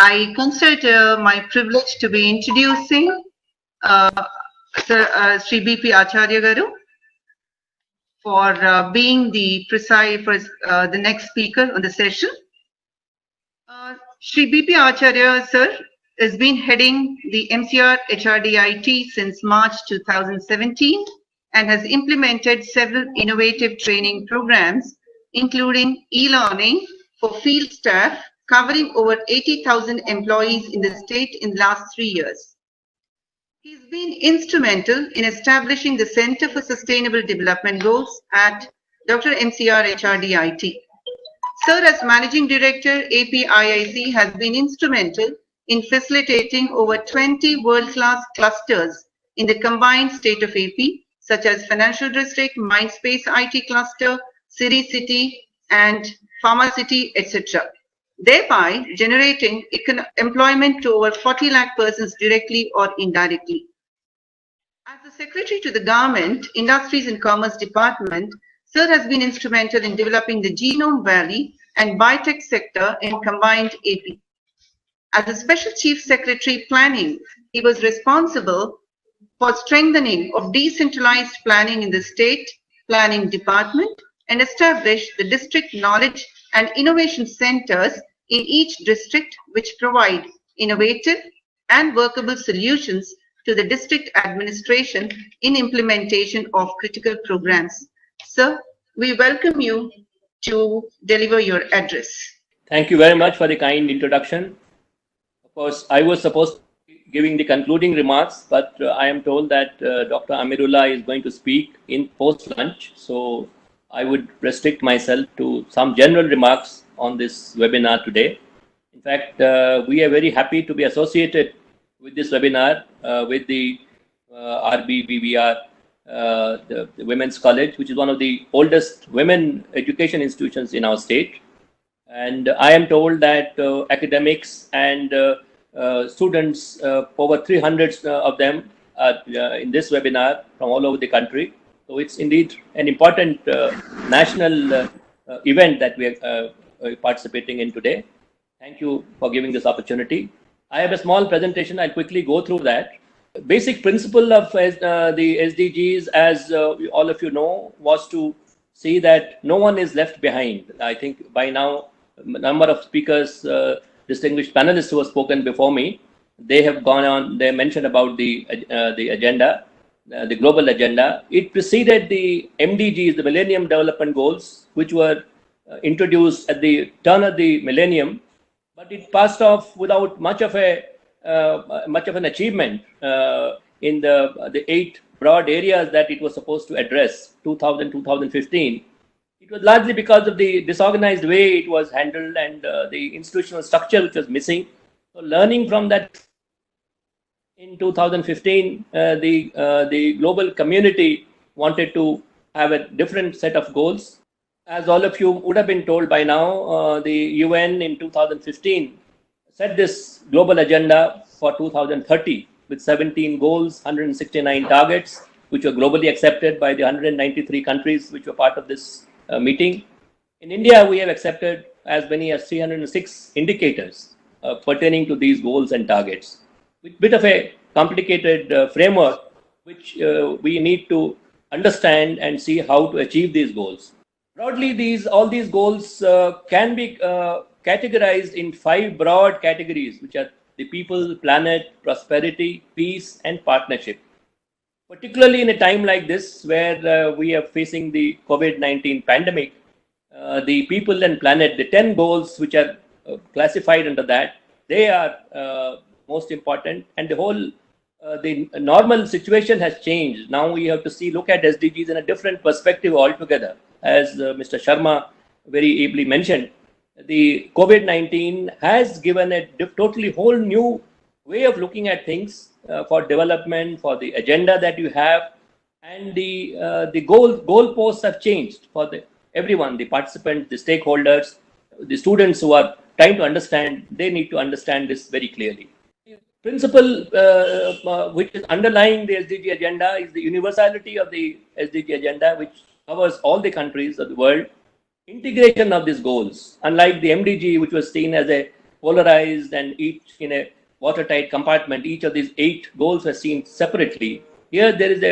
I consider my privilege to be introducing Sri B P Acharya Garu for being the the next speaker on the session. Sri B P Acharya sir has been heading the MCR HRDIT since March 2017 and has implemented several innovative training programs, including e-learning for field staff, covering over 80,000 employees in the state in the last 3 years. He's been instrumental in establishing the Center for Sustainable Development Goals at Dr. MCR HRDIT. Sir, as Managing Director, APIIC has been instrumental in facilitating over 20 world-class clusters in the combined state of AP, such as Financial District, Mindspace IT Cluster, City City, and Pharma City, etc., thereby generating employment to over 40 lakh persons directly or indirectly. As the Secretary to the Government, Industries and Commerce Department, Sir has been instrumental in developing the Genome Valley and Biotech sector in combined AP. As the Special Chief Secretary Planning, he was responsible for strengthening of decentralized planning in the State Planning Department and established the District Knowledge and Innovation Centers in each district, which provide innovative and workable solutions to the district administration in implementation of critical programs. Sir, we welcome you to deliver your address. Thank you very much for the kind introduction. Of course, I was supposed to be giving the concluding remarks, but I am told that Dr. Amirullah is going to speak in post-lunch. So I would restrict myself to some general remarks on this webinar today. In fact, we are very happy to be associated with this webinar with the RBVBR, the Women's College, which is one of the oldest women education institutions in our state. And I am told that academics and students, over 300 of them are in this webinar from all over the country. So it's indeed an important national event that we are participating in today. Thank you for giving this opportunity. I have a small presentation. I'll quickly go through that. Basic principle of the SDGs, as all of you know, was to see that no one is left behind. I think by now, a number of speakers, distinguished panelists who have spoken before me, they have gone on, they mentioned about the agenda, the global agenda. It preceded the MDGs, the Millennium Development Goals, which were introduced at the turn of the millennium, but it passed off without much of an achievement in the 8 broad areas that it was supposed to address, 2000-2015. It was largely because of the disorganized way it was handled and the institutional structure which was missing. So learning from that, in 2015, the global community wanted to have a different set of goals. As all of you would have been told by now, the UN in 2015 set this global agenda for 2030 with 17 goals, 169 targets, which were globally accepted by the 193 countries which were part of this meeting. In India, we have accepted as many as 306 indicators pertaining to these goals and targets, with a bit of a complicated framework which we need to understand and see how to achieve these goals. Broadly, all these goals can be categorized in 5 broad categories, which are the people, planet, prosperity, peace, and partnership. Particularly in a time like this, where we are facing the COVID-19 pandemic, the people and planet, the 10 goals which are classified under that, they are most important. And the whole, the normal situation has changed. Now we have to look at SDGs in a different perspective altogether. As Mr. Sharma very ably mentioned, the COVID-19 has given a totally whole new way of looking at things for development, for the agenda that you have, and the goalposts have changed for everyone, the participants, the stakeholders, the students who are trying to understand. They need to understand this very clearly. The principle which is underlying the SDG agenda is the universality of the SDG agenda, which covers all the countries of the world. Integration of these goals, unlike the MDG, which was seen as a polarized and each in a watertight compartment. Each of these 8 goals were seen separately. Here there is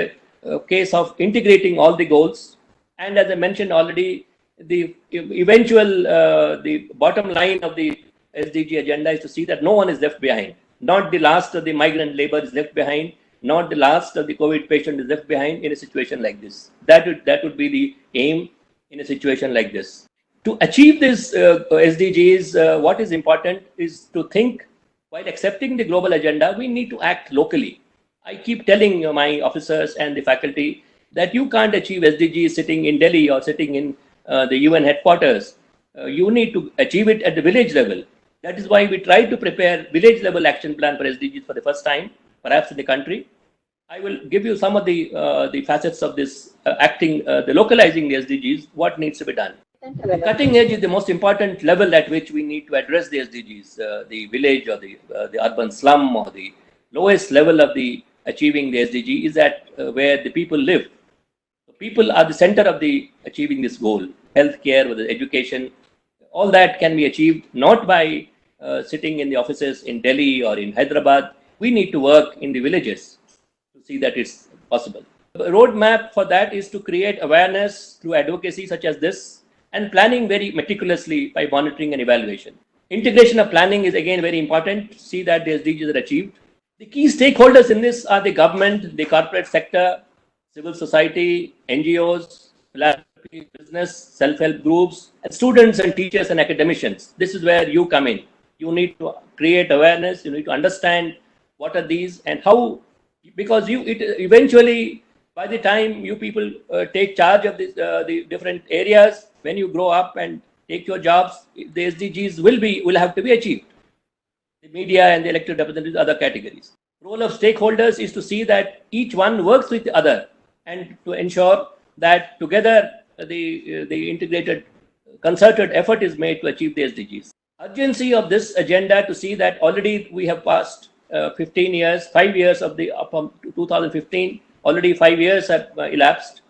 a case of integrating all the goals, and as I mentioned already, the eventual the bottom line of the SDG agenda is to see that no one is left behind. Not the last of the migrant labor is left behind. Not the last of the COVID patient is left behind in a situation like this. That would be the aim in a situation like this. To achieve this SDGs, what is important is to think while accepting the global agenda, we need to act locally. I keep telling my officers and the faculty that you can't achieve SDGs sitting in Delhi or sitting in the UN headquarters. You need to achieve it at the village level. That is why we try to prepare village level action plan for SDGs for the first time, perhaps in the country. I will give you some of the facets of this the localizing the SDGs, what needs to be done. The cutting edge is the most important level at which we need to address the SDGs, the village or the urban slum or the lowest level of the achieving the SDG is at where the people live. So people are the center of the achieving this goal. Healthcare or the education, all that can be achieved not by sitting in the offices in Delhi or in Hyderabad. We need to work in the villages to see that it's possible. The roadmap for that is to create awareness through advocacy such as this and planning very meticulously by monitoring and evaluation. Integration of planning is again very important to see that the SDGs are achieved. The key stakeholders in this are the government, the corporate sector, civil society, NGOs, philanthropy, business, self-help groups, and students and teachers and academicians. This is where you come in. You need to create awareness. You need to understand what are these and how, because eventually, by the time you people take charge of the different areas, when you grow up and take your jobs, the SDGs will have to be achieved. The media and the elected representatives, other categories. Role of stakeholders is to see that each one works with the other and to ensure that together the integrated, concerted effort is made to achieve the SDGs. Urgency of this agenda to see that already we have passed 15 years, 5 years of the from 2015. Already 5 years have elapsed.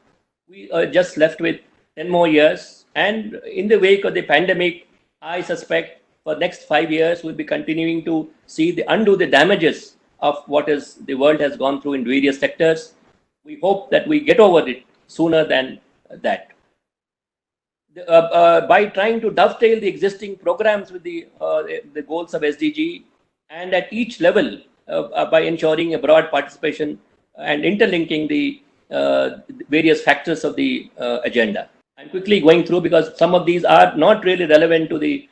We are just left with 10 more years. And in the wake of the pandemic, I suspect for next 5 years, we'll be continuing to undo the damages of what is the world has gone through in various sectors. We hope that we get over it sooner than that. By trying to dovetail the existing programs with the goals of SDG and at each level by ensuring a broad participation and interlinking the various factors of the agenda. I'm quickly going through because some of these are not really relevant to the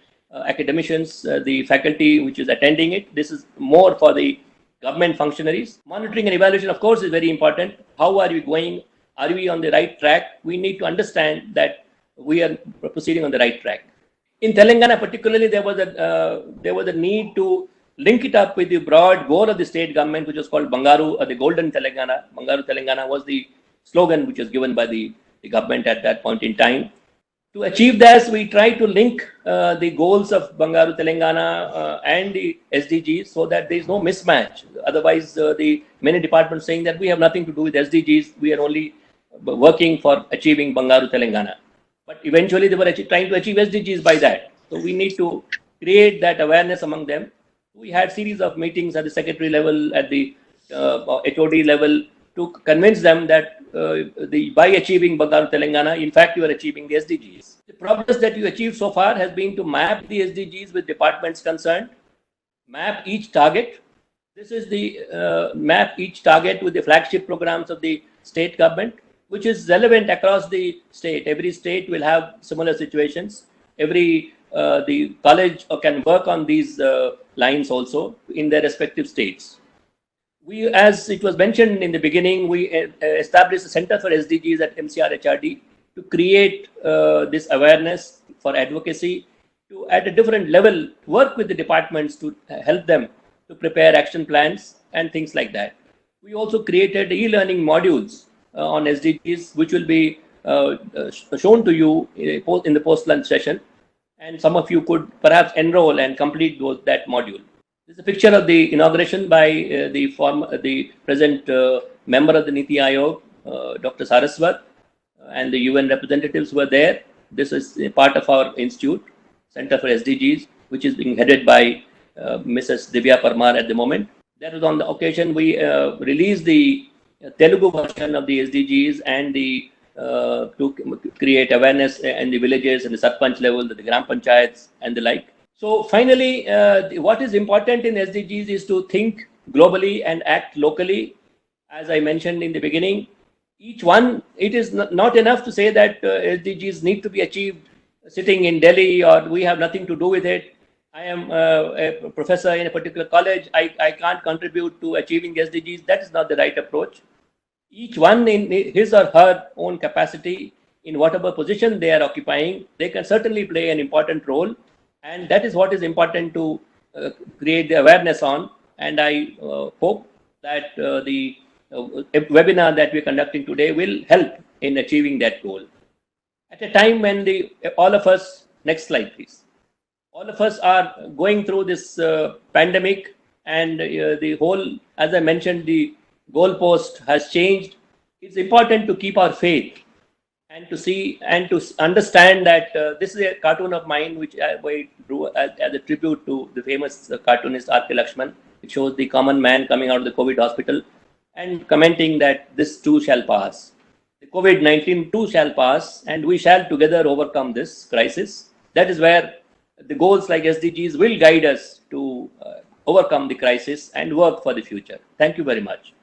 academicians, the faculty which is attending it. This is more for the government functionaries. Monitoring and evaluation, of course, is very important. How are we going? Are we on the right track? We need to understand that we are proceeding on the right track. In Telangana, particularly, there was a need to link it up with the broad goal of the state government, which was called Bangaru, or the Golden Telangana. Bangaru Telangana was the slogan which was given by the government at that point in time. To achieve this, we try to link the goals of Bangaru Telangana and the SDGs so that there is no mismatch. Otherwise, the many departments saying that we have nothing to do with SDGs, we are only working for achieving Bangaru Telangana. But eventually, they were trying to achieve SDGs by that. So we need to create that awareness among them. We had series of meetings at the secretary level, at the HOD level, to convince them that by achieving Bangaru Telangana, in fact, you are achieving the SDGs. The progress that you achieved so far has been to map the SDGs with departments concerned, map each target. This is the map each target with the flagship programs of the state government, which is relevant across the state. Every state will have similar situations. The college can work on these lines also in their respective states. We, as it was mentioned in the beginning, we established a Center for SDGs at MCR HRD to create this awareness for advocacy, to at a different level work with the departments to help them to prepare action plans and things like that. We also created e-learning modules on SDGs, which will be shown to you in the post-lunch session, and some of you could perhaps enroll and complete that module. This is a picture of the inauguration by the present member of the Niti Aayog, Dr. Saraswat, and the UN representatives were there. This is a part of our institute, Center for SDGs. which is being headed by Mrs. Divya Parmar at the moment. That was on the occasion we released the Telugu version of the SDGs and the to create awareness in the villages and the sarpanch level, the gram panchayats and the like. So finally, what is important in SDGs is to think globally and act locally. As I mentioned in the beginning, each one, it is not enough to say that SDGs need to be achieved sitting in Delhi or we have nothing to do with it. I am a professor in a particular college. I can't contribute to achieving SDGs. That is not the right approach. Each one in his or her own capacity, in whatever position they are occupying, they can certainly play an important role. And that is what is important to create the awareness on. And I hope that the webinar that we're conducting today will help in achieving that goal. At a time when all of us, next slide please, all of us are going through this pandemic and the whole, as I mentioned, the goalpost has changed. It's important to keep our faith and to see and to understand that this is a cartoon of mine which I drew as a tribute to the famous cartoonist R.K. Lakshman. It shows the common man coming out of the COVID hospital and commenting that this too shall pass. The COVID-19 too shall pass and we shall together overcome this crisis. That is where the goals like SDGs will guide us to overcome the crisis and work for the future. Thank you very much.